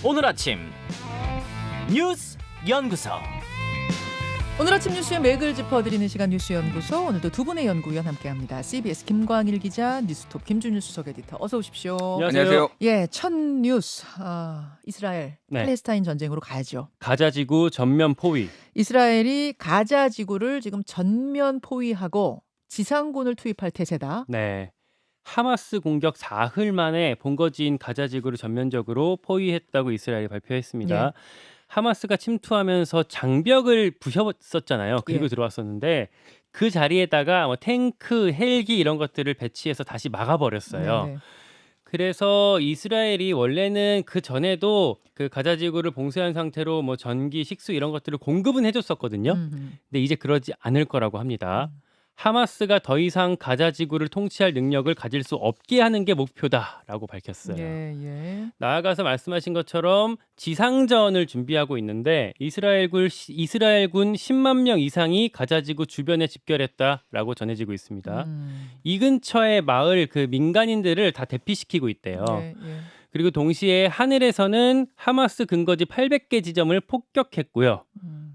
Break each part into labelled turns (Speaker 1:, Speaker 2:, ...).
Speaker 1: 오늘 아침 뉴스 연구소.
Speaker 2: 오늘 아침 뉴스의 맥을 짚어드리는 시간 뉴스연구소. 오늘도 두 분의 연구위원 함께합니다. CBS 김광일 기자, 뉴스톱 김준일 수석 에디터. 어서 오십시오.
Speaker 3: 안녕하세요.
Speaker 2: 예, 첫 뉴스. 이스라엘
Speaker 4: 네.
Speaker 2: 팔레스타인 전쟁으로 가야죠.
Speaker 4: 가자 지구 전면 포위.
Speaker 2: 이스라엘이 가자 지구를 지금 전면 포위하고 지상군을 투입할 태세다.
Speaker 4: 네. 하마스 공격 사흘 만에 본거지인 가자 지구를 전면적으로 포위했다고 이스라엘이 발표했습니다.
Speaker 2: 예.
Speaker 4: 하마스가 침투하면서 장벽을 부셨었잖아요. 그리고
Speaker 2: 예.
Speaker 4: 들어왔었는데 그 자리에다가 뭐 탱크, 헬기 이런 것들을 배치해서 다시 막아버렸어요.
Speaker 2: 네네.
Speaker 4: 그래서 이스라엘이 원래는 그 전에도 그 가자 지구를 봉쇄한 상태로 뭐 전기, 식수 이런 것들을 공급은 해줬었거든요. 근데 이제 그러지 않을 거라고 합니다. 하마스가 더 이상 가자 지구를 통치할 능력을 가질 수 없게 하는 게 목표다라고 밝혔어요.
Speaker 2: 예, 예.
Speaker 4: 나아가서 말씀하신 것처럼 지상전을 준비하고 있는데 이스라엘군 10만 명 이상이 가자 지구 주변에 집결했다라고 전해지고 있습니다. 이 근처의 마을 그 민간인들을 다 대피시키고 있대요.
Speaker 2: 예, 예.
Speaker 4: 그리고 동시에 하늘에서는 하마스 근거지 800개 지점을 폭격했고요.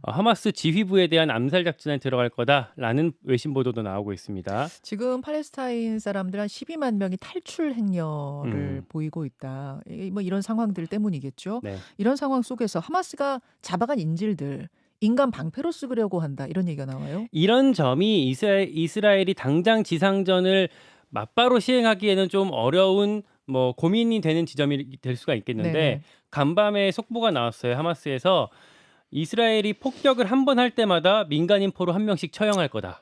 Speaker 4: 하마스 지휘부에 대한 암살 작전에 들어갈 거다라는 외신 보도도 나오고 있습니다.
Speaker 2: 지금 팔레스타인 사람들 한 12만 명이 탈출 행렬을 보이고 있다. 이게 뭐 이런 상황들 때문이겠죠.
Speaker 4: 네.
Speaker 2: 이런 상황 속에서 하마스가 잡아간 인질들 인간 방패로 쓰려고 한다. 이런 얘기가 나와요.
Speaker 4: 이런 점이 이스라엘이 당장 지상전을 맞바로 시행하기에는 좀 어려운 뭐 고민이 되는 지점이 될 수가 있겠는데
Speaker 2: 네네.
Speaker 4: 간밤에 속보가 나왔어요. 하마스에서 이스라엘이 폭격을 한 번 할 때마다 민간인 포로 한 명씩 처형할 거다.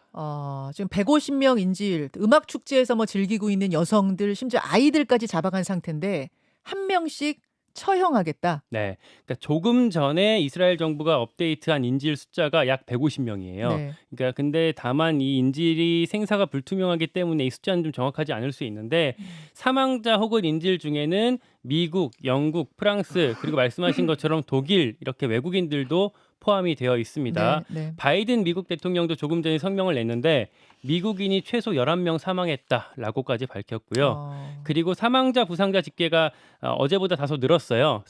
Speaker 2: 지금 150명 인질, 음악 축제에서 뭐 즐기고 있는 여성들, 심지어 아이들까지 잡아간 상태인데 한 명씩 처형하겠다.
Speaker 4: 네, 그러니까 조금 전에 이스라엘 정부가 업데이트한 인질 숫자가 약 150명이에요.
Speaker 2: 네.
Speaker 4: 그러니까 근데 다만 이 인질이 생사가 불투명하기 때문에 이 숫자는 좀 정확하지 않을 수 있는데 사망자 혹은 인질 중에는 미국, 영국, 프랑스 그리고 말씀하신 것처럼 독일 이렇게 외국인들도 포함이 되어 있습니다.
Speaker 2: 네, 네.
Speaker 4: 바이든 미국 대통령도 조금 전에 성명을 냈는데 미국인이 최소 11명 사망했다라고까지 밝혔고요. 그리고 사망자, 부상자 집계가 어제보다 다소 늘었어요.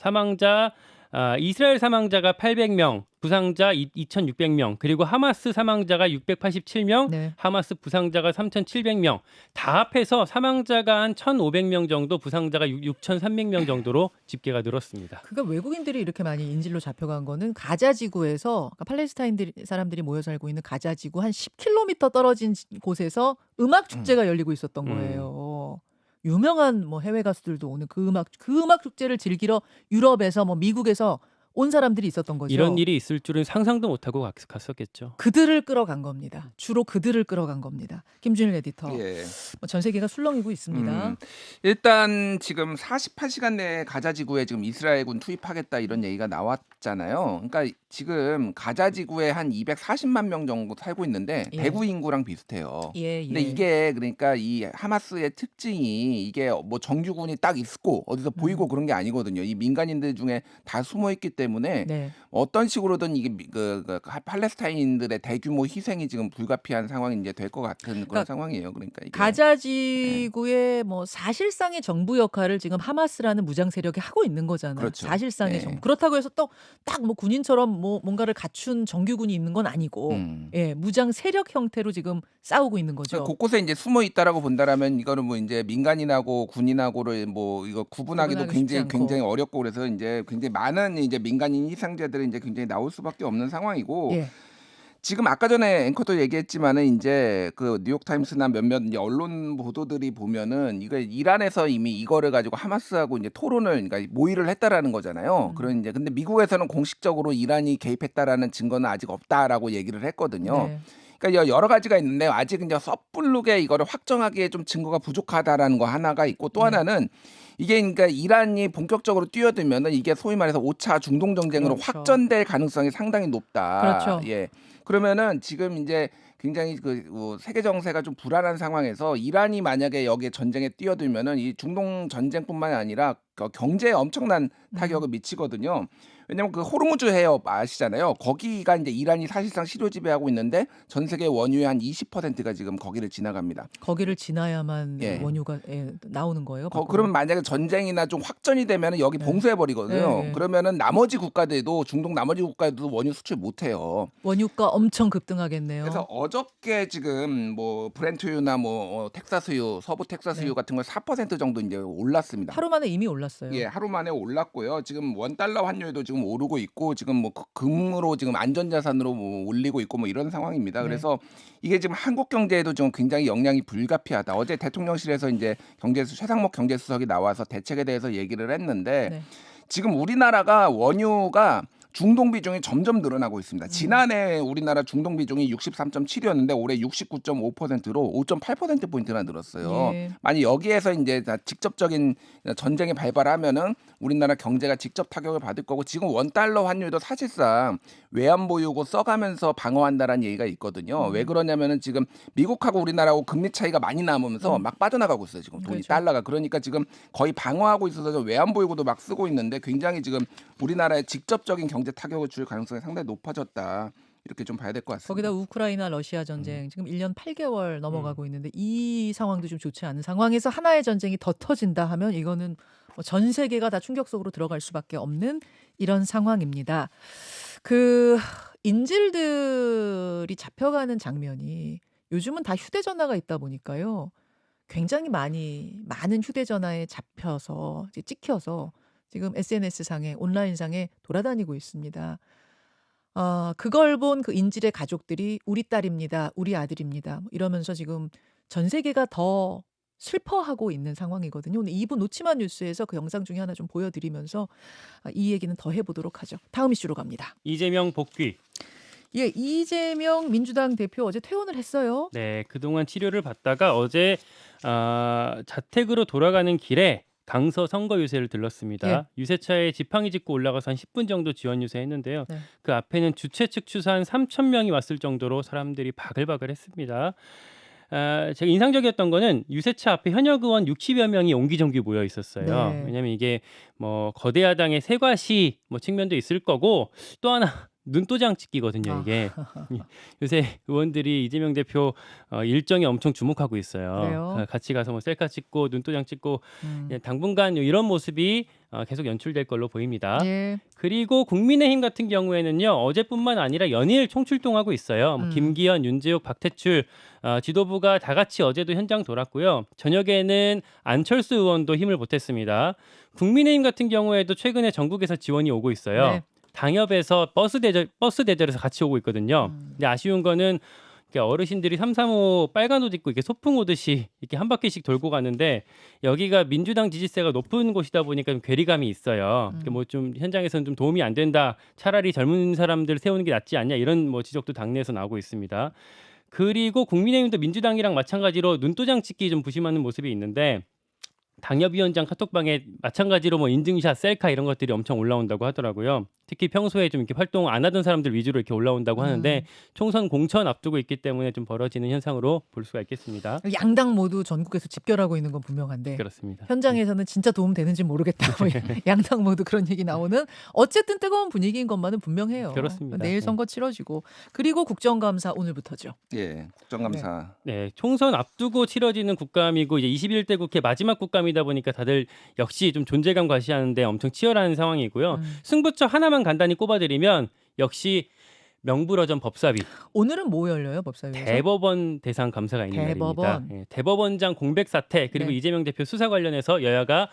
Speaker 4: 이스라엘 사망자가 800명, 부상자 2,600명, 그리고 하마스 사망자가 687명,
Speaker 2: 네.
Speaker 4: 하마스 부상자가 3,700명. 다 합해서 사망자가 한 1,500명 정도, 부상자가 6,300명 정도로 집계가 늘었습니다.
Speaker 2: 그러니까 외국인들이 이렇게 많이 인질로 잡혀간 거는 가자 지구에서 그러니까 팔레스타인 사람들이 모여 살고 있는 가자 지구 한 10km 떨어진 곳에서 음악 축제가 열리고 있었던 거예요. 유명한 뭐 해외 가수들도 오는 그 음악 축제를 즐기러 유럽에서 뭐 미국에서 온 사람들이 있었던 거죠.
Speaker 4: 이런 일이 있을 줄은 상상도 못하고 갔었겠죠.
Speaker 2: 그들을 끌어간 겁니다. 주로 그들을 끌어간 겁니다. 김준일 에디터.
Speaker 3: 예.
Speaker 2: 뭐 전 세계가 술렁이고 있습니다.
Speaker 3: 일단 지금 48시간 내에 가자 지구에 지금 이스라엘군 투입하겠다 이런 얘기가 나왔잖아요. 그러니까 지금 가자 지구에 한 240만 명 정도 살고 있는데
Speaker 2: 예.
Speaker 3: 대구 인구랑 비슷해요.
Speaker 2: 예,
Speaker 3: 근데 이게 그러니까 이 하마스의 특징이 이게 뭐 정규군이 딱 있고 어디서 보이고 그런 게 아니거든요. 이 민간인들 중에 다 숨어 있기 때문에
Speaker 2: 네.
Speaker 3: 어떤 식으로든 이게 그 팔레스타인들의 대규모 희생이 지금 불가피한 상황이 이제 될 것 같은 그런
Speaker 2: 그러니까
Speaker 3: 상황이에요. 그러니까 이게
Speaker 2: 가자 지구의 뭐 사실상의 정부 역할을 지금 하마스라는 무장 세력이 하고 있는 거잖아요.
Speaker 3: 그렇죠.
Speaker 2: 사실상의
Speaker 3: 네.
Speaker 2: 정부. 그렇다고 해서 또 딱 뭐 군인처럼 뭐 뭔가를 갖춘 정규군이 있는 건 아니고 예, 무장 세력 형태로 지금 싸우고 있는 거죠.
Speaker 3: 곳곳에 이제 숨어 있다라고 본다라면 이거는 뭐 이제 민간인하고 군인하고를 뭐 이거 구분하기도
Speaker 2: 구분하기 쉽지
Speaker 3: 굉장히
Speaker 2: 않고.
Speaker 3: 어렵고 그래서 이제 굉장히 많은 이제 민간인 희생자들이 이제 굉장히 나올 수밖에 없는 상황이고
Speaker 2: 예.
Speaker 3: 지금 아까 전에 앵커도 얘기했지만은 이제 그 뉴욕타임스나 몇몇 이제 언론 보도들이 보면은 이거 이란에서 이미 이거를 가지고 하마스하고 이제 토론을 그러니까 모의를 했다라는 거잖아요. 그런 이제 근데 미국에서는 공식적으로 이란이 개입했다라는 증거는 아직 없다라고 얘기를 했거든요.
Speaker 2: 네.
Speaker 3: 그러니까 여러 가지가 있는데 아직 이제 섣부르게 이거를 확정하기에 좀 증거가 부족하다라는 거 하나가 있고 또 하나는 이게 그러니까 이란이 본격적으로 뛰어들면은 이게 소위 말해서 5차 중동 정쟁으로
Speaker 2: 그렇죠.
Speaker 3: 확전될 가능성이 상당히 높다.
Speaker 2: 그렇죠.
Speaker 3: 예. 그러면은 지금 이제 굉장히 세계 정세가 좀 불안한 상황에서 이란이 만약에 여기에 전쟁에 뛰어들면은 이 중동 전쟁뿐만 아니라 경제에 엄청난 타격을 미치거든요. 왜냐면 그 호르무즈 해협 아시잖아요. 거기가 이제 이란이 사실상 시료 지배하고 있는데 전 세계 원유의 한 20%가 지금 거기를 지나갑니다.
Speaker 2: 거기를 지나야만
Speaker 3: 예.
Speaker 2: 원유가 나오는 거예요. 밖으로?
Speaker 3: 그러면 만약에 전쟁이나 좀 확전이 되면 여기
Speaker 2: 네.
Speaker 3: 봉쇄해 버리거든요.
Speaker 2: 네.
Speaker 3: 그러면은 나머지 국가들도 중동 나머지 국가들도 원유 수출 못 해요.
Speaker 2: 원유가 엄청 급등하겠네요.
Speaker 3: 그래서 어저께 지금 뭐 브렌트유나 뭐 텍사스유, 서부 텍사스유
Speaker 2: 네.
Speaker 3: 같은 거 4% 정도 이제 올랐습니다.
Speaker 2: 하루 만에 이미 올랐어요.
Speaker 3: 예, 하루 만에 올랐고요. 지금 원달러 환율도 지금 오르고 있고 지금 뭐 금으로 지금 안전자산으로 뭐 올리고 있고 뭐 이런 상황입니다.
Speaker 2: 네.
Speaker 3: 그래서 이게 지금 한국 경제에도 좀 굉장히 영향이 불가피하다. 어제 대통령실에서 이제 최상목 경제수석이 나와서 대책에 대해서 얘기를 했는데
Speaker 2: 네.
Speaker 3: 지금 우리나라가 원유가 중동 비중이 점점 늘어나고 있습니다. 지난해 우리나라 중동 비중이 63.7이었는데 올해 69.5%로 5.8%포인트나 늘었어요.
Speaker 2: 예.
Speaker 3: 만약 여기에서 이제 다 직접적인 전쟁이 발발하면은 우리나라 경제가 직접 타격을 받을 거고 지금 원달러 환율도 사실상 외환 보유고 써가면서 방어한다라는 얘기가 있거든요. 왜 그러냐면은 지금 미국하고 우리나라하고 금리 차이가 많이 나면서 막 빠져나가고 있어요. 지금 돈이
Speaker 2: 그렇죠.
Speaker 3: 달러가. 그러니까 지금 거의 방어하고 있어서 외환 보유고도 막 쓰고 있는데 굉장히 지금 우리나라에 직접적인 경제 타격을 줄 가능성이 상당히 높아졌다. 이렇게 좀 봐야 될 것 같습니다.
Speaker 2: 거기다 우크라이나 러시아 전쟁 지금 1년 8개월 넘어가고 있는데 이 상황도 좀 좋지 않은 상황에서 하나의 전쟁이 더 터진다 하면 이거는 전 세계가 다 충격 속으로 들어갈 수밖에 없는 이런 상황입니다. 그 인질들이 잡혀가는 장면이 요즘은 다 휴대전화가 있다 보니까요. 굉장히 많은 휴대전화에 잡혀서 이제 찍혀서 지금 SNS상에 온라인상에 돌아다니고 있습니다. 그걸 본 그 인질의 가족들이 우리 딸입니다. 우리 아들입니다. 뭐 이러면서 지금 전 세계가 더 슬퍼하고 있는 상황이거든요. 오늘 2부 놓치만 뉴스에서 그 영상 중에 하나 좀 보여드리면서 이 얘기는 더 해보도록 하죠. 다음 이슈로 갑니다.
Speaker 4: 이재명 복귀.
Speaker 2: 예, 이재명 민주당 대표 어제 퇴원을 했어요.
Speaker 4: 네, 그동안 치료를 받다가 어제 자택으로 돌아가는 길에 강서 선거 유세를 들렀습니다.
Speaker 2: 예.
Speaker 4: 유세차에 지팡이 짚고 올라가서 한 10분 정도 지원 유세했는데요.
Speaker 2: 네.
Speaker 4: 그 앞에는 주최 측 추산 3,000명이 왔을 정도로 사람들이 바글바글했습니다. 제가 인상적이었던 거는 유세차 앞에 현역 의원 60여 명이 옹기종기 모여 있었어요.
Speaker 2: 네.
Speaker 4: 왜냐하면 이게 뭐 거대 야당의 세과시 뭐 측면도 있을 거고 또 하나 눈도장 찍기거든요. 이게 요새 의원들이 이재명 대표 일정에 엄청 주목하고 있어요.
Speaker 2: 그래요?
Speaker 4: 같이 가서 뭐 셀카 찍고 눈도장 찍고
Speaker 2: 음.
Speaker 4: 당분간 이런 모습이 계속 연출될 걸로 보입니다.
Speaker 2: 예.
Speaker 4: 그리고 국민의힘 같은 경우에는요 어제뿐만 아니라 연일 총출동하고 있어요. 뭐 김기현, 윤재욱, 박태출 지도부가 다 같이 어제도 현장 돌았고요. 저녁에는 안철수 의원도 힘을 보탰습니다. 국민의힘 같은 경우에도 최근에 전국에서 지원이 오고 있어요.
Speaker 2: 네.
Speaker 4: 당협에서 버스 대절에서 같이 오고 있거든요. 근데 아쉬운 거는 어르신들이 335 빨간 옷 입고 이렇게 소풍 오듯이 이렇게 한 바퀴씩 돌고 가는데 여기가 민주당 지지세가 높은 곳이다 보니까 좀 괴리감이 있어요. 뭐 좀 현장에서는 좀 도움이 안 된다. 차라리 젊은 사람들 세우는 게 낫지 않냐 이런 뭐 지적도 당내에서 나오고 있습니다. 그리고 국민의힘도 민주당이랑 마찬가지로 눈도장 찍기 좀 부심하는 모습이 있는데 당협위원장 카톡방에 마찬가지로 뭐 인증샷, 셀카 이런 것들이 엄청 올라온다고 하더라고요. 특히 평소에 좀 이렇게 활동 안 하던 사람들 위주로 이렇게 올라온다고 하는데 총선 공천 앞두고 있기 때문에 좀 벌어지는 현상으로 볼 수가 있겠습니다.
Speaker 2: 양당 모두 전국에서 집결하고 있는 건 분명한데
Speaker 4: 그렇습니다.
Speaker 2: 현장에서는 진짜 도움 되는지 모르겠다. 뭐 양당 모두 그런 얘기 나오는 어쨌든 뜨거운 분위기인 것만은 분명해요.
Speaker 4: 그렇습니다.
Speaker 2: 내일 선거 치러지고 그리고 국정감사 오늘부터죠.
Speaker 3: 예, 국정감사.
Speaker 4: 네, 총선 앞두고 치러지는 국감이고 이제 21대 국회 마지막 국감이다 보니까 다들 역시 좀 존재감 과시하는데 엄청 치열한 상황이고요. 승부처 하나만 간단히 꼽아드리면 역시 명불허전 법사위.
Speaker 2: 오늘은 뭐 열려요, 법사위에서?
Speaker 4: 대법원 대상 감사가 있는
Speaker 2: 대법원.
Speaker 4: 날입니다. 예, 대법원장 공백 사태 그리고
Speaker 2: 네.
Speaker 4: 이재명 대표 수사 관련해서 여야가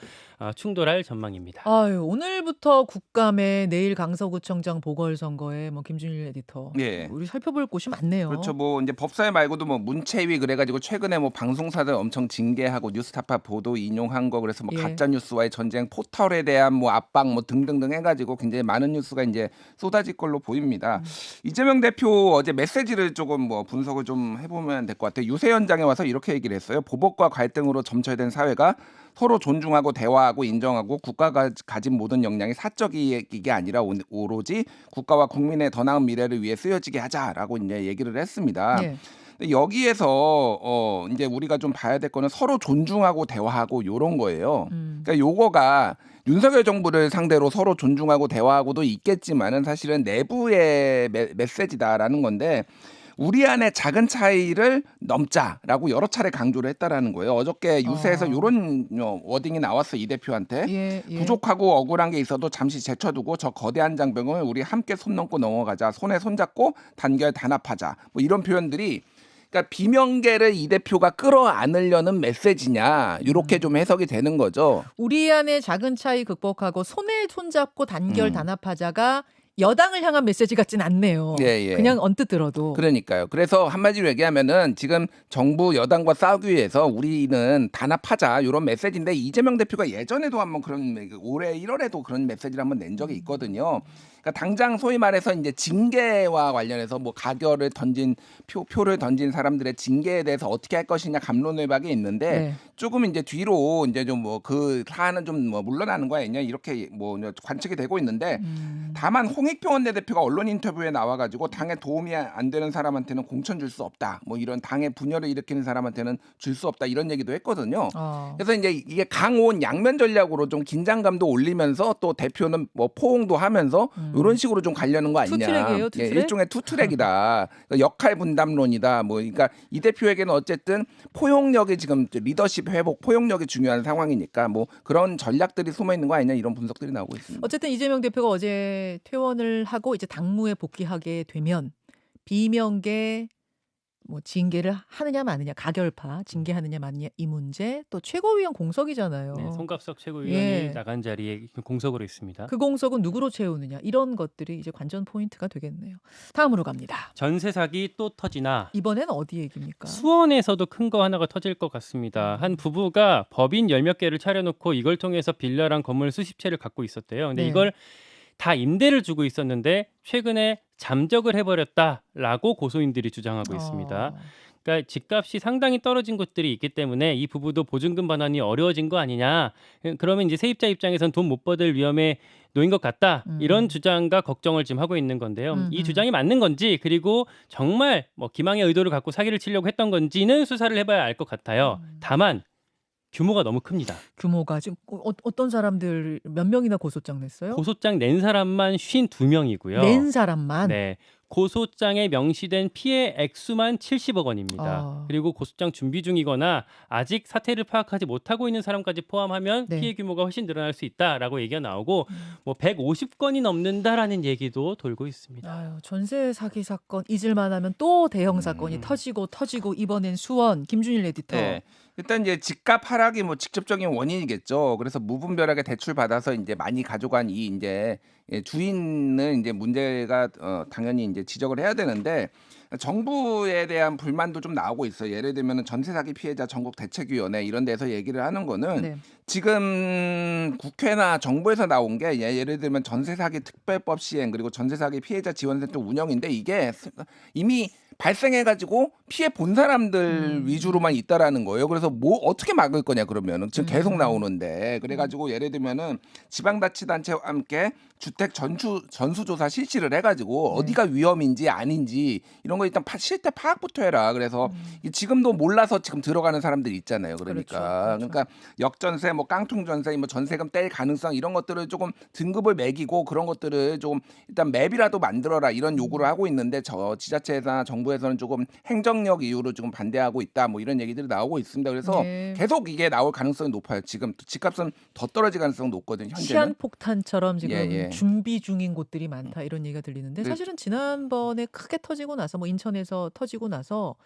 Speaker 4: 충돌할 전망입니다.
Speaker 2: 아유, 오늘부터 국감에 내일 강서구청장 보궐선거에 뭐 김준일 에디터.
Speaker 3: 예.
Speaker 2: 우리 살펴볼 곳이 많네요.
Speaker 3: 그렇죠. 뭐 이제 법사위 말고도 뭐 문체위 그래가지고 최근에 뭐 방송사들 엄청 징계하고 뉴스타파 보도 인용한 거 그래서 뭐
Speaker 2: 예.
Speaker 3: 가짜 뉴스와의 전쟁, 포털에 대한 뭐 압박 뭐 등등등 해가지고 굉장히 많은 뉴스가 이제 쏟아질 걸로 보입니다. 이재명 대표 어제 메시지를 조금 뭐 분석을 좀 해보면 될 것 같아요. 유세 현장에 와서 이렇게 얘기를 했어요. 보복과 갈등으로 점철된 사회가 서로 존중하고 대화하고 인정하고 국가가 가진 모든 역량이 사적 이익이 아니라 오로지 국가와 국민의 더 나은 미래를 위해 쓰여지게 하자라고 이제 얘기를 했습니다.
Speaker 2: 예.
Speaker 3: 근데 여기에서 이제 우리가 좀 봐야 될 거는 서로 존중하고 대화하고 요런 거예요. 그러니까 요거가 윤석열 정부를 상대로 서로 존중하고 대화하고도 있겠지만은 사실은 내부의 메시지다라는 건데 우리 안에 작은 차이를 넘자라고 여러 차례 강조를 했다라는 거예요. 어저께 유세에서 이런 워딩이 나왔어 이 대표한테.
Speaker 2: 예.
Speaker 3: 부족하고 억울한 게 있어도 잠시 제쳐두고 저 거대한 장벽을 우리 함께 손 넘고 넘어가자. 손에 손잡고 단결 단합하자. 뭐 이런 표현들이 그러니까 비명계를 이 대표가 끌어안으려는 메시지냐 이렇게 좀 해석이 되는 거죠.
Speaker 2: 우리 안에 작은 차이 극복하고 손에 손잡고 단결 단합하자가 여당을 향한 메시지 같진 않네요.
Speaker 3: 예.
Speaker 2: 그냥 언뜻 들어도.
Speaker 3: 그러니까요. 그래서 한마디로 얘기하면은 지금 정부 여당과 싸우기 위해서 우리는 단합하자 이런 메시지인데 이재명 대표가 예전에도 한번 그런 올해 1월에도 그런 메시지를 한번 낸 적이 있거든요. 그러니까 당장 소위 말해서 이제 징계와 관련해서 뭐 가결을 던진 표를 던진 사람들의 징계에 대해서 어떻게 할 것이냐 갑론을박이 있는데
Speaker 2: 네.
Speaker 3: 조금 이제 뒤로 이제 좀 뭐 그 사안은 좀 뭐 물러나는 거 아니냐 이렇게 뭐 관측이 되고 있는데 다만 홍익표 원내대표가 언론 인터뷰에 나와가지고 당에 도움이 안 되는 사람한테는 공천 줄 수 없다. 뭐 이런 당의 분열을 일으키는 사람한테는 줄 수 없다 이런 얘기도 했거든요. 그래서 이제 이게 강온 양면 전략으로 좀 긴장감도 올리면서 또 대표는 뭐 포옹도 하면서 이런 식으로 좀 가려는 거 아니냐.
Speaker 2: 투트랙이에요, 투트랙?
Speaker 3: 일종의 투트랙이다. 역할 분담론이다. 뭐 그러니까 이 대표에게는 어쨌든 포용력이 지금 리더십 회복, 포용력이 중요한 상황이니까 뭐 그런 전략들이 숨어 있는 거 아니냐 이런 분석들이 나오고 있습니다.
Speaker 2: 어쨌든 이재명 대표가 어제 퇴원을 하고 이제 당무에 복귀하게 되면 비명계 뭐 징계를 하느냐 마느냐 가결파 징계하느냐 마느냐 이 문제 또 최고위원 공석이잖아요.
Speaker 4: 네, 송갑석 최고위원이
Speaker 2: 예.
Speaker 4: 나간 자리에 공석으로 있습니다.
Speaker 2: 그 공석은 누구로 채우느냐 이런 것들이 이제 관전 포인트가 되겠네요. 다음으로 갑니다.
Speaker 4: 전세 사기 또 터지나.
Speaker 2: 이번엔 어디 얘기입니까?
Speaker 4: 수원에서도 큰 거 하나가 터질 것 같습니다. 한 부부가 법인 열몇 개를 차려놓고 이걸 통해서 빌라랑 건물 수십 채를 갖고 있었대요. 근데
Speaker 2: 네.
Speaker 4: 이걸 다 임대를 주고 있었는데 최근에 잠적을 해버렸다라고 고소인들이 주장하고 있습니다. 그러니까 집값이 상당히 떨어진 곳들이 있기 때문에 이 부부도 보증금 반환이 어려워진 거 아니냐. 그러면 이제 세입자 입장에선 돈 못 받을 위험에 놓인 것 같다. 이런 주장과 걱정을 지금 하고 있는 건데요. 이 주장이 맞는 건지 그리고 정말 뭐 기망의 의도를 갖고 사기를 치려고 했던 건지는 수사를 해봐야 알 것 같아요. 다만 규모가 너무 큽니다.
Speaker 2: 규모가 지금 어떤 사람들 몇 명이나 고소장 냈어요?
Speaker 4: 고소장 낸 사람만 52명이고요.
Speaker 2: 낸 사람만?
Speaker 4: 네. 고소장에 명시된 피해 액수만 70억 원입니다. 그리고 고소장 준비 중이거나 아직 사태를 파악하지 못하고 있는 사람까지 포함하면
Speaker 2: 네.
Speaker 4: 피해 규모가 훨씬 늘어날 수 있다라고 얘기가 나오고 뭐 150건이 넘는다라는 얘기도 돌고 있습니다.
Speaker 2: 아유, 전세 사기 사건 잊을만 하면 또 대형 사건이 터지고 이번엔 수원 김준일 에디터.
Speaker 3: 네. 일단 이제 집값 하락이 뭐 직접적인 원인이겠죠. 그래서 무분별하게 대출 받아서 이제 많이 가져간 이 이제 주인은 이제 문제가 당연히 이제 지적을 해야 되는데 정부에 대한 불만도 좀 나오고 있어요. 예를 들면 전세 사기 피해자 전국 대책위원회 이런 데서 얘기를 하는 거는
Speaker 2: 네.
Speaker 3: 지금 국회나 정부에서 나온 게 예를 들면 전세 사기 특별법 시행 그리고 전세 사기 피해자 지원센터 운영인데 이게 이미 발생해가지고 피해 본 사람들 위주로만 있다라는 거예요. 그래서 뭐 어떻게 막을 거냐 그러면은 지금 계속 나오는데 그래가지고 예를 들면은 지방자치단체와 함께 주택 전수조사 실시를 해가지고 어디가 위험인지 아닌지 이런 거 일단 실태 파악부터 해라. 그래서 지금도 몰라서 지금 들어가는 사람들이 있잖아요. 그러니까 그러니까 역전세, 뭐 깡통전세, 뭐 전세금 뗄 가능성 이런 것들을 조금 등급을 매기고 그런 것들을 좀 일단 맵이라도 만들어라 이런 요구를 하고 있는데 저 지자체나 정부에서는 조금 행정력 이유로 조금 반대하고 있다. 뭐 이런 얘기들이 나오고 있습니다. 그래서
Speaker 2: 네.
Speaker 3: 계속 이게 나올 가능성이 높아요. 지금 집값은 더 떨어질 가능성이 높거든요. 현재는.
Speaker 2: 시한폭탄처럼 지금
Speaker 3: 예.
Speaker 2: 준비 중인 곳들이 많다 이런 얘기가 들리는데
Speaker 3: 네.
Speaker 2: 사실은 지난번에 크게 터지고 나서 뭐 인천에서 터지고 나서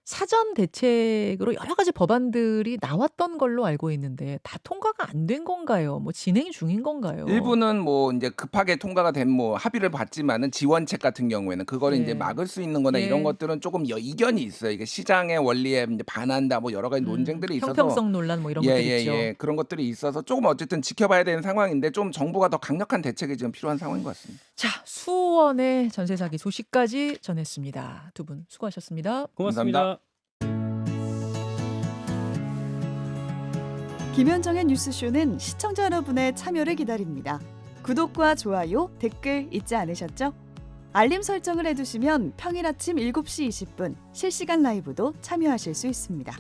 Speaker 2: 사전 대책으로 여러 가지 법안들이 나왔던 걸로 알고 있는데 다 통과가 안 된 건가요? 뭐 진행 중인 건가요?
Speaker 3: 일부는 뭐 이제 급하게 통과가 된 뭐 합의를 받지만은 지원책 같은 경우에는 그거를
Speaker 2: 예.
Speaker 3: 이제 막을 수 있는 거나
Speaker 2: 예.
Speaker 3: 이런 것들은 조금 이견이 있어요. 이게 시장의 원리에 이제 반한다 뭐 여러 가지 논쟁들이 있어서
Speaker 2: 형평성 논란 뭐 이런 것들 있죠.
Speaker 3: 그런 것들이 있어서 조금 어쨌든 지켜봐야 되는 상황인데 좀 정부가 더 강력한 대책이 지금 필요한 상황인 것 같습니다.
Speaker 2: 자, 수원의 전세 사기 소식까지 전했습니다. 두 분 수고하셨습니다.
Speaker 4: 고맙습니다.
Speaker 5: 김현정의 뉴스쇼는 시청자 여러분의 참여를 기다립니다. 구독과 좋아요, 댓글 잊지 않으셨죠? 알림 설정을 해두시면 평일 아침 7시 20분 실시간 라이브도 참여하실 수 있습니다.